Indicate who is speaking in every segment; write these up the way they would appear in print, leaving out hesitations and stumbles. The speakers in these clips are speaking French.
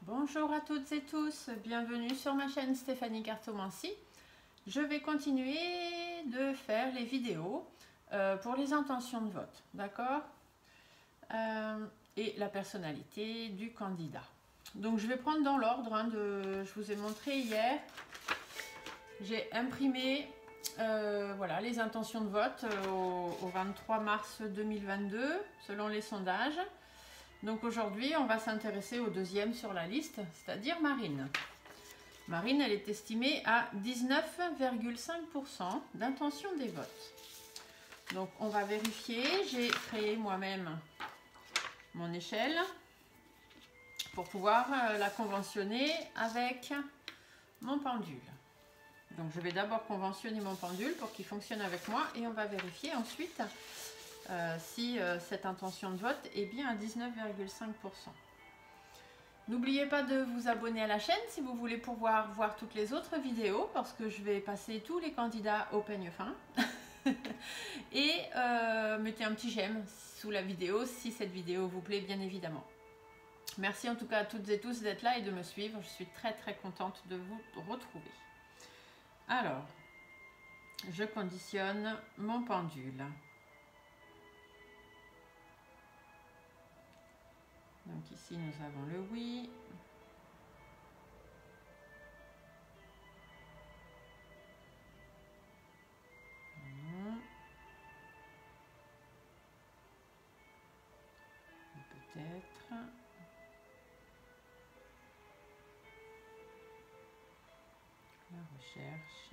Speaker 1: Bonjour à toutes et tous, bienvenue sur ma chaîne Stéphanie Cartomancie. Je vais continuer de faire les vidéos pour les intentions de vote, d'accord, et la personnalité du candidat. Donc je vais prendre dans l'ordre, je vous ai montré hier, j'ai imprimé voilà, les intentions de vote au 23 mars 2022 selon les sondages. Donc aujourd'hui, on va s'intéresser au deuxième sur la liste, c'est-à-dire Marine. Marine, elle est estimée à 19,5% d'intention des votes. Donc on va vérifier, j'ai créé moi-même mon échelle pour pouvoir la conventionner avec mon pendule. Donc je vais d'abord conventionner mon pendule pour qu'il fonctionne avec moi et on va vérifier ensuite si cette intention de vote est bien à 19,5%. N'oubliez pas de vous abonner à la chaîne si vous voulez pouvoir voir toutes les autres vidéos parce que je vais passer tous les candidats au peigne fin. Et mettez un petit j'aime sous la vidéo si cette vidéo vous plaît, bien évidemment. Merci en tout cas à toutes et tous d'être là et de me suivre. Je suis très contente de vous retrouver. Alors, je conditionne mon pendule. Donc ici, nous avons le oui. Peut-être. La recherche.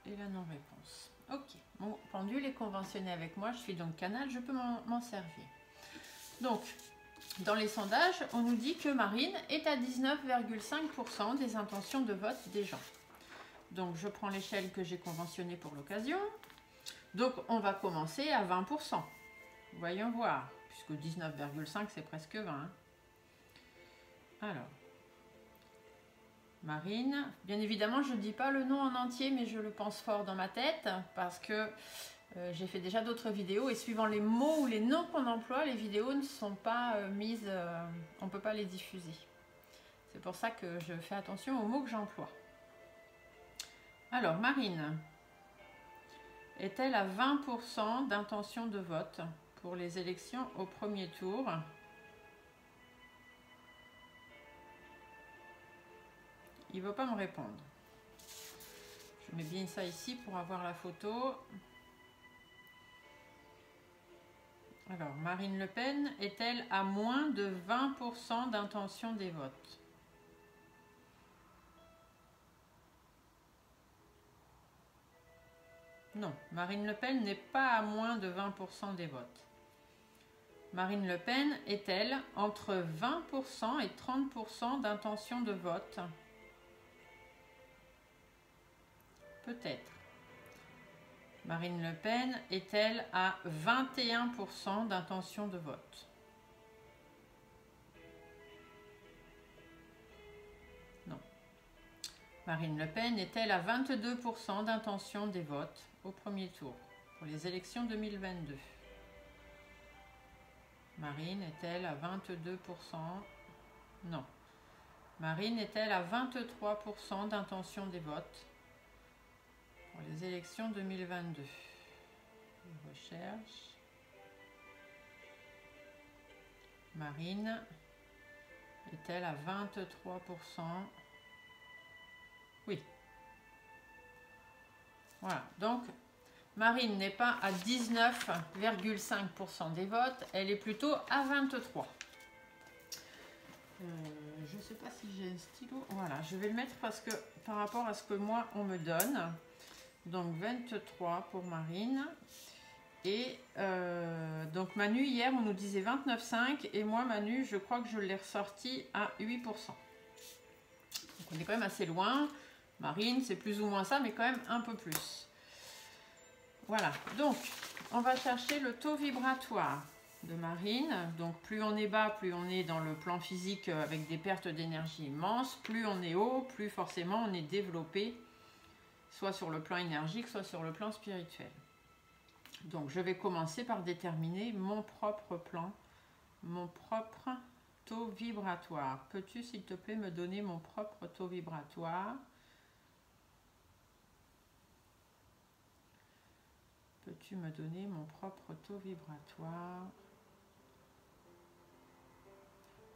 Speaker 1: Et la non-réponse. Ok, mon pendule est conventionné avec moi. Je suis donc canal, je peux m'en servir. Donc, dans les sondages, on nous dit que Marine est à 19,5% des intentions de vote des gens. Donc, je prends l'échelle que j'ai conventionnée pour l'occasion. Donc, on va commencer à 20%. Voyons voir, puisque 19,5 c'est presque 20. Hein. Alors, Marine, bien évidemment, je ne dis pas le nom en entier, mais je le pense fort dans ma tête, parce que j'ai fait déjà d'autres vidéos, et suivant les mots ou les noms qu'on emploie, les vidéos ne sont pas mises, on ne peut pas les diffuser. C'est pour ça que je fais attention aux mots que j'emploie. Alors, Marine, est-elle à 20% d'intention de vote pour les élections au premier tour ? Il ne veut pas me répondre. Je mets bien ça ici pour avoir la photo. Alors, Marine Le Pen est-elle à moins de 20% d'intention des votes? Non, Marine Le Pen n'est pas à moins de 20% des votes. Marine Le Pen est-elle entre 20% et 30% d'intention de vote? Peut-être. Marine Le Pen est-elle à 21% d'intention de vote? Non. Marine Le Pen est-elle à 22% d'intention des votes au premier tour pour les élections 2022? Marine est-elle à 22%? Non. Marine est-elle à 23% d'intention des votes pour les élections 2022? Je recherche. Marine est-elle à 23%? Oui. Voilà. Donc, Marine n'est pas à 19,5% des votes. Elle est plutôt à 23%. Je ne sais pas si j'ai un stylo. Voilà, je vais le mettre parce que par rapport à ce que moi, on me donne. Donc, 23 pour Marine. Et donc Manu, hier, on nous disait 29,5 et moi, Manu, je crois que je l'ai ressorti à 8%. Donc on est quand même assez loin. Marine, c'est plus ou moins ça, mais quand même un peu plus. Voilà, donc on va chercher le taux vibratoire de Marine. Donc plus on est bas, plus on est dans le plan physique avec des pertes d'énergie immenses. Plus on est haut, plus forcément on est développé, soit sur le plan énergique, soit sur le plan spirituel. Donc je vais commencer par déterminer mon propre plan, mon propre taux vibratoire. Peux-tu, s'il te plaît, me donner mon propre taux vibratoire? Peux-tu me donner mon propre taux vibratoire?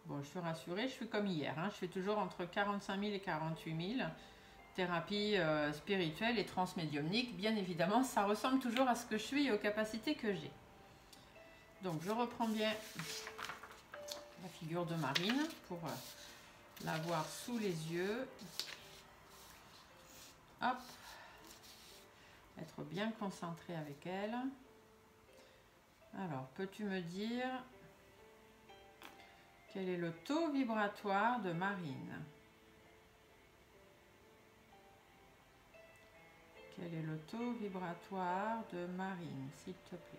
Speaker 1: Bon, je suis rassurée, je suis comme hier. Hein, je fais toujours entre 45 000 et 48 000. Thérapie spirituelle et transmédiumnique. Bien évidemment, ça ressemble toujours à ce que je suis et aux capacités que j'ai. Donc, je reprends bien la figure de Marine pour la voir sous les yeux. Hop. Être bien concentré avec elle. Alors, peux-tu me dire quel est le taux vibratoire de Marine? Quel est le taux vibratoire de Marine, s'il te plaît?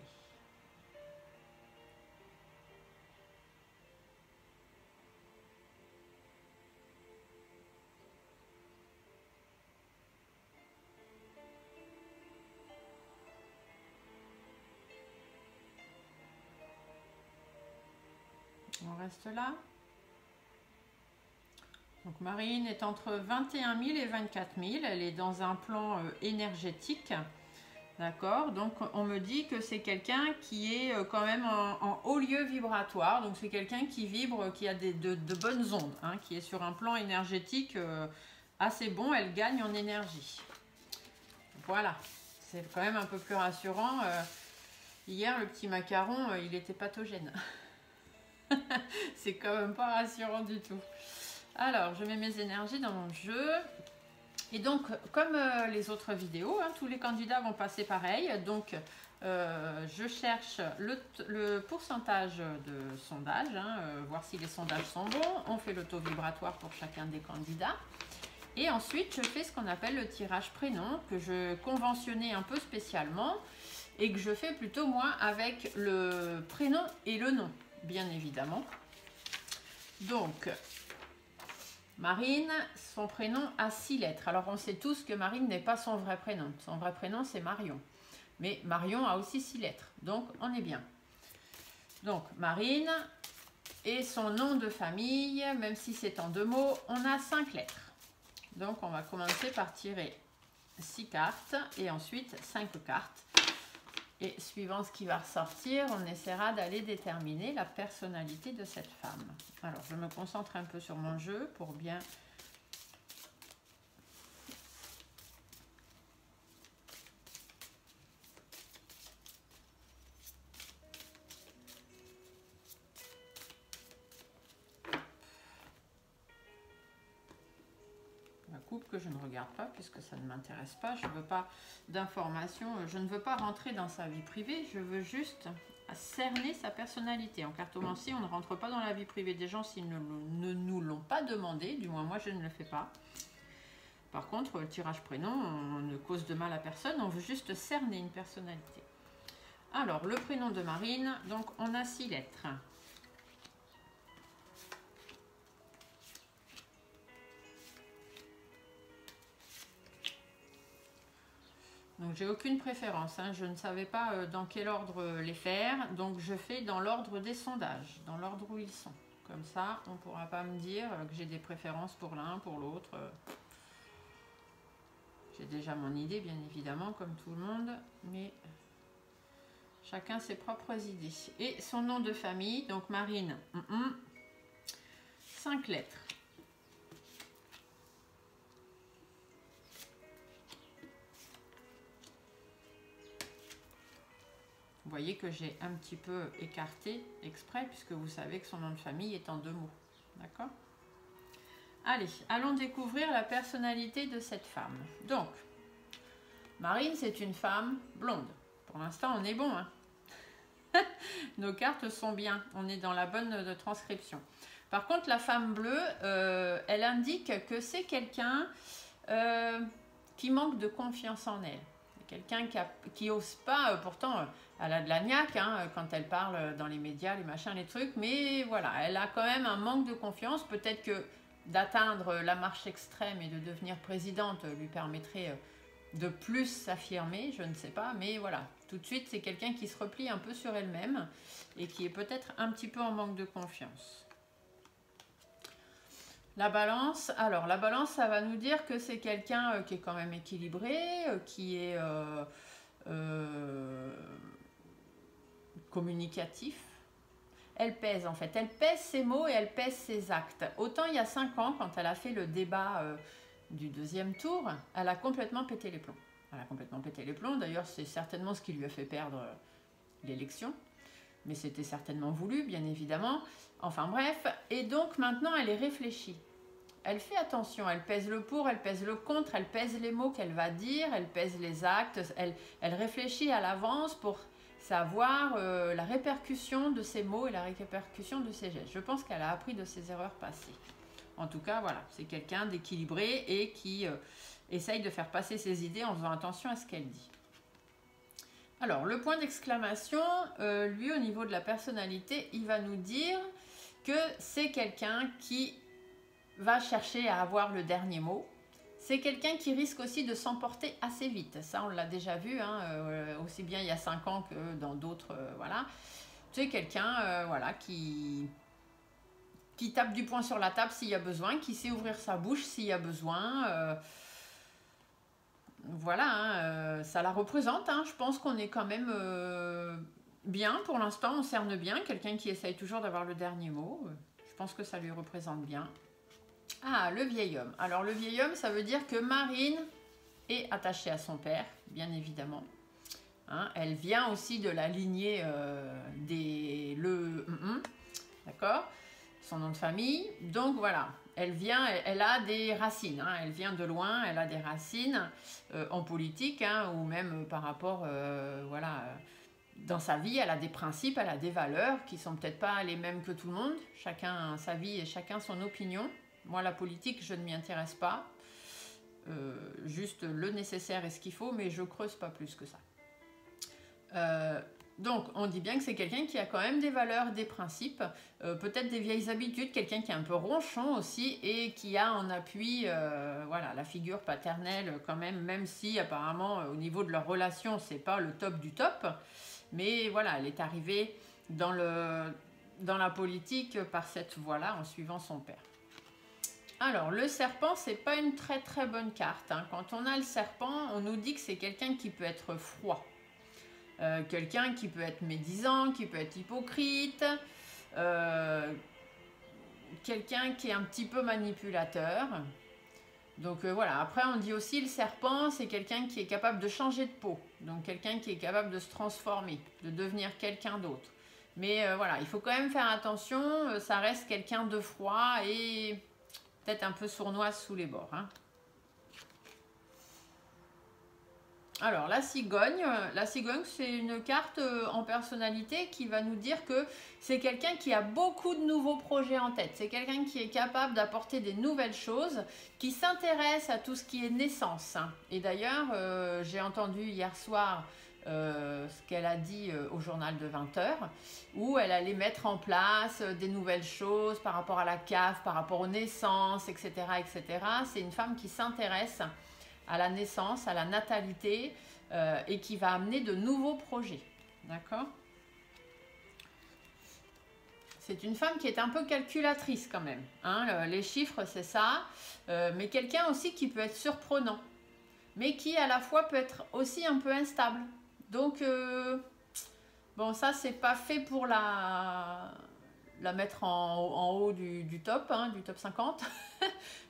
Speaker 1: On reste là. Donc Marine est entre 21 000 et 24 000. Elle est dans un plan énergétique. D'accord. Donc on me dit que c'est quelqu'un qui est quand même en haut lieu vibratoire. Donc c'est quelqu'un qui vibre, qui a de bonnes ondes, hein, qui est sur un plan énergétique assez bon. Elle gagne en énergie. Voilà. C'est quand même un peu plus rassurant. Hier, le petit macaron, il était pathogène. C'est quand même pas rassurant du tout. Alors, je mets mes énergies dans mon jeu. Et donc, comme les autres vidéos, hein, tous les candidats vont passer pareil. Donc, je cherche le pourcentage de sondage, hein, voir si les sondages sont bons. On fait le taux vibratoire pour chacun des candidats. Et ensuite, je fais ce qu'on appelle le tirage prénom, que je conventionnais un peu spécialement et que je fais plutôt, moi, avec le prénom et le nom, bien évidemment. Donc, Marine, son prénom a 6 lettres. Alors, on sait tous que Marine n'est pas son vrai prénom. Son vrai prénom, c'est Marion. Mais Marion a aussi 6 lettres. Donc, on est bien. Donc, Marine et son nom de famille, même si c'est en 2 mots, on a 5 lettres. Donc, on va commencer par tirer 6 cartes et ensuite 5 cartes. Et suivant ce qui va ressortir, on essaiera d'aller déterminer la personnalité de cette femme. Alors, je me concentre un peu sur mon jeu pour bien... La coupe que je ne regarde pas puisque ça ne m'intéresse pas. Je ne veux pas d'informations. Je ne veux pas rentrer dans sa vie privée. Je veux juste cerner sa personnalité. En cartomancie, on ne rentre pas dans la vie privée des gens s'ils ne nous l'ont pas demandé. Du moins, moi, je ne le fais pas. Par contre, le tirage prénom, on ne cause de mal à personne. On veut juste cerner une personnalité. Alors, le prénom de Marine. Donc, on a 6 lettres. Donc, j'ai aucune préférence, hein. Je ne savais pas dans quel ordre les faire. Donc, je fais dans l'ordre des sondages, dans l'ordre où ils sont. Comme ça, on ne pourra pas me dire que j'ai des préférences pour l'un, pour l'autre. J'ai déjà mon idée, bien évidemment, comme tout le monde. Mais chacun ses propres idées. Et son nom de famille, donc Marine, 5 lettres. Vous voyez que j'ai un petit peu écarté exprès, puisque vous savez que son nom de famille est en 2 mots. D'accord? Allez, allons découvrir la personnalité de cette femme. Donc, Marine, c'est une femme blonde. Pour l'instant, on est bon. Hein. Nos cartes sont bien. On est dans la bonne transcription. Par contre, la femme bleue, elle indique que c'est quelqu'un qui manque de confiance en elle. Quelqu'un qui n'ose pas, pourtant, elle a de la niaque hein, quand elle parle dans les médias, les machins, les trucs, mais voilà, elle a quand même un manque de confiance. Peut-être que d'atteindre la marche extrême et de devenir présidente lui permettrait de plus s'affirmer, je ne sais pas, mais voilà. Tout de suite, c'est quelqu'un qui se replie un peu sur elle-même et qui est peut-être un petit peu en manque de confiance. La balance, alors la balance, ça va nous dire que c'est quelqu'un qui est quand même équilibré, qui est communicatif. Elle pèse en fait, elle pèse ses mots et elle pèse ses actes. Autant il y a 5 ans, quand elle a fait le débat du deuxième tour, elle a complètement pété les plombs. Elle a complètement pété les plombs, d'ailleurs c'est certainement ce qui lui a fait perdre l'élection. Mais c'était certainement voulu, bien évidemment. Enfin bref, et donc maintenant elle est réfléchie. Elle fait attention, elle pèse le pour, elle pèse le contre, elle pèse les mots qu'elle va dire, elle pèse les actes, elle réfléchit à l'avance pour savoir la répercussion de ses mots et la répercussion de ses gestes. Je pense qu'elle a appris de ses erreurs passées. En tout cas, voilà, c'est quelqu'un d'équilibré et qui essaye de faire passer ses idées en faisant attention à ce qu'elle dit. Alors, le point d'exclamation, lui, au niveau de la personnalité, il va nous dire que c'est quelqu'un qui va chercher à avoir le dernier mot. C'est quelqu'un qui risque aussi de s'emporter assez vite. Ça, on l'a déjà vu, hein, aussi bien il y a 5 ans que dans d'autres... voilà. C'est quelqu'un voilà, qui tape du poing sur la table s'il y a besoin, qui sait ouvrir sa bouche s'il y a besoin. Voilà, hein, ça la représente. Hein. Je pense qu'on est quand même bien pour l'instant, on cerne bien. Quelqu'un qui essaye toujours d'avoir le dernier mot. Je pense que ça lui représente bien. Ah, le vieil homme. Alors, le vieil homme, ça veut dire que Marine est attachée à son père, bien évidemment. Hein, elle vient aussi de la lignée des d'accord, son nom de famille. Donc, voilà, elle vient, elle a des racines. Hein, elle vient de loin, elle a des racines en politique, hein, ou même par rapport, voilà, dans sa vie, elle a des principes, elle a des valeurs qui sont peut-être pas les mêmes que tout le monde. Chacun sa vie et chacun son opinion. Moi, la politique, je ne m'y intéresse pas. Juste le nécessaire et ce qu'il faut, mais je creuse pas plus que ça. Donc, on dit bien que c'est quelqu'un qui a quand même des valeurs, des principes, peut-être des vieilles habitudes, quelqu'un qui est un peu ronchon aussi et qui a en appui voilà, la figure paternelle quand même si apparemment au niveau de leur relation, c'est pas le top du top. Mais voilà, elle est arrivée dans la politique par cette voie-là en suivant son père. Alors, le serpent, c'est pas une très très bonne carte. Hein. Quand on a le serpent, on nous dit que c'est quelqu'un qui peut être froid. Quelqu'un qui peut être médisant, qui peut être hypocrite. Quelqu'un qui est un petit peu manipulateur. Donc voilà, après on dit aussi le serpent, c'est quelqu'un qui est capable de changer de peau. Donc quelqu'un qui est capable de se transformer, de devenir quelqu'un d'autre. Mais voilà, il faut quand même faire attention, ça reste quelqu'un de froid et... peut-être un peu sournoise sous les bords. Hein. Alors, la cigogne, c'est une carte en personnalité qui va nous dire que c'est quelqu'un qui a beaucoup de nouveaux projets en tête. C'est quelqu'un qui est capable d'apporter des nouvelles choses, qui s'intéresse à tout ce qui est naissance. Et d'ailleurs, j'ai entendu hier soir ce qu'elle a dit au journal de 20h, où elle allait mettre en place des nouvelles choses par rapport à la CAF, par rapport aux naissances, etc. etc. C'est une femme qui s'intéresse à la naissance, à la natalité, et qui va amener de nouveaux projets. D'accord ? C'est une femme qui est un peu calculatrice quand même. Hein, les chiffres, c'est ça. Mais quelqu'un aussi qui peut être surprenant. Mais qui, à la fois, peut être aussi un peu instable. Donc, bon, ça, c'est pas fait pour la mettre en haut du top, hein, du top 50.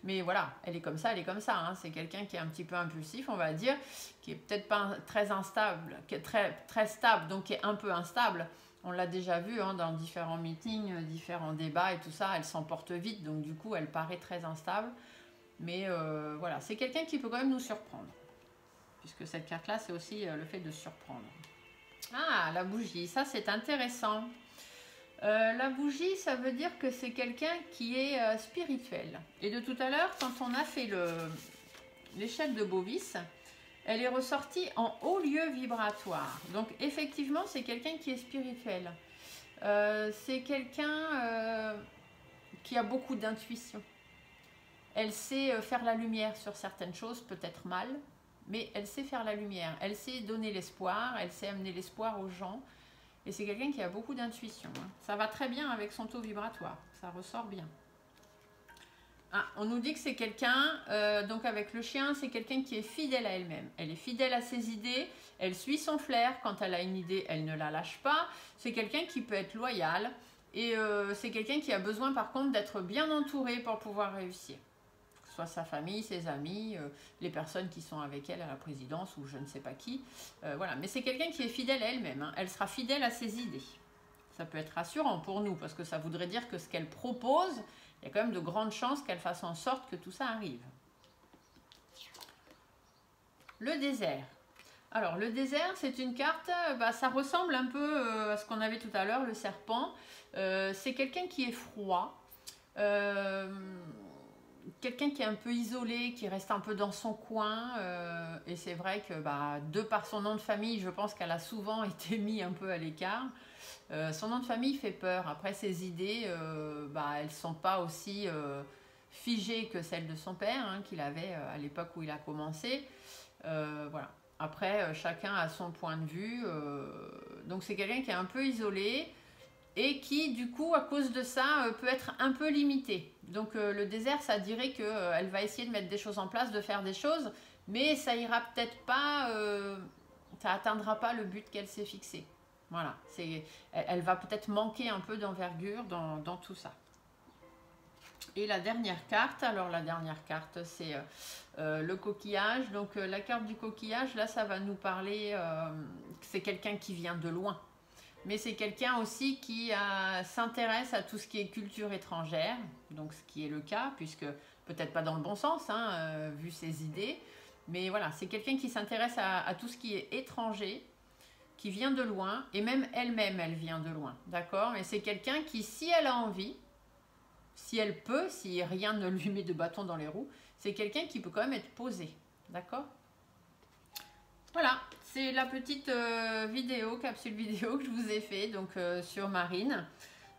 Speaker 1: Mais voilà, elle est comme ça, elle est comme ça. Hein. C'est quelqu'un qui est un petit peu impulsif, on va dire, qui est peut-être pas très instable, qui est très stable, donc qui est un peu instable. On l'a déjà vu hein, dans différents meetings, différents débats et tout ça. Elle s'emporte vite, donc du coup, elle paraît très instable. Mais voilà, c'est quelqu'un qui peut quand même nous surprendre. Puisque cette carte-là, c'est aussi le fait de surprendre. Ah, la bougie, ça c'est intéressant. La bougie, ça veut dire que c'est quelqu'un qui est spirituel. Et de tout à l'heure, quand on a fait l'échelle de Bovis, elle est ressortie en haut lieu vibratoire. Donc effectivement, c'est quelqu'un qui est spirituel. C'est quelqu'un qui a beaucoup d'intuition. Elle sait faire la lumière sur certaines choses, peut-être mal, mais elle sait faire la lumière, elle sait donner l'espoir, elle sait amener l'espoir aux gens. Et c'est quelqu'un qui a beaucoup d'intuition. Hein. Ça va très bien avec son taux vibratoire, ça ressort bien. Ah, on nous dit que c'est quelqu'un, donc avec le chien, c'est quelqu'un qui est fidèle à elle-même. Elle est fidèle à ses idées, elle suit son flair. Quand elle a une idée, elle ne la lâche pas. C'est quelqu'un qui peut être loyal. Et c'est quelqu'un qui a besoin par contre d'être bien entouré pour pouvoir réussir. Que ce soit sa famille, ses amis, les personnes qui sont avec elle à la présidence ou je ne sais pas qui. Voilà. Mais c'est quelqu'un qui est fidèle à elle-même. Hein. Elle sera fidèle à ses idées. Ça peut être rassurant pour nous parce que ça voudrait dire que ce qu'elle propose, il y a quand même de grandes chances qu'elle fasse en sorte que tout ça arrive. Le désert. Alors, le désert, c'est une carte, ça ressemble un peu à ce qu'on avait tout à l'heure, le serpent. C'est quelqu'un qui est froid, quelqu'un qui est un peu isolé, qui reste un peu dans son coin. Et c'est vrai que, de par son nom de famille, je pense qu'elle a souvent été mise un peu à l'écart. Son nom de famille fait peur. Après, ses idées, elles ne sont pas aussi figées que celles de son père, hein, qu'il avait à l'époque où il a commencé. Voilà. Après, chacun a son point de vue. Donc, c'est quelqu'un qui est un peu isolé et qui, du coup, à cause de ça, peut être un peu limité. Donc, le désert, ça dirait qu'elle va essayer de mettre des choses en place, de faire des choses, mais ça ira peut-être pas, ça atteindra pas le but qu'elle s'est fixé. Voilà, elle va peut-être manquer un peu d'envergure dans tout ça. Et la dernière carte, alors la dernière carte, c'est le coquillage. Donc la carte du coquillage, là, ça va nous parler, c'est quelqu'un qui vient de loin. Mais c'est quelqu'un aussi qui s'intéresse à tout ce qui est culture étrangère, donc ce qui est le cas, puisque peut-être pas dans le bon sens, hein, vu ses idées. Mais voilà, c'est quelqu'un qui s'intéresse à tout ce qui est étranger, qui vient de loin, et même elle-même, elle vient de loin, d'accord? Mais c'est quelqu'un qui, si elle a envie, si elle peut, si rien ne lui met de bâton dans les roues, c'est quelqu'un qui peut quand même être posé, d'accord? Voilà, c'est la petite capsule vidéo que je vous ai fait donc, sur Marine.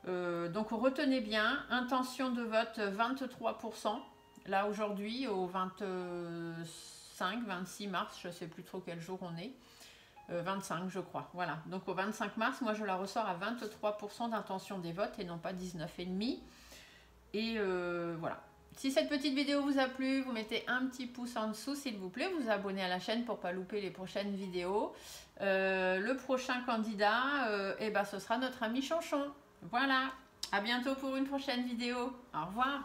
Speaker 1: Donc retenez bien, intention de vote 23%, là aujourd'hui au 25-26 mars, je ne sais plus trop quel jour on est. 25 je crois, voilà. Donc au 25 mars, moi je la ressors à 23% d'intention des votes et non pas 19,5. Et voilà. Si cette petite vidéo vous a plu, vous mettez un petit pouce en dessous s'il vous plaît, vous abonnez à la chaîne pour ne pas louper les prochaines vidéos. Le prochain candidat, ce sera notre ami Chanchon. Voilà, à bientôt pour une prochaine vidéo. Au revoir.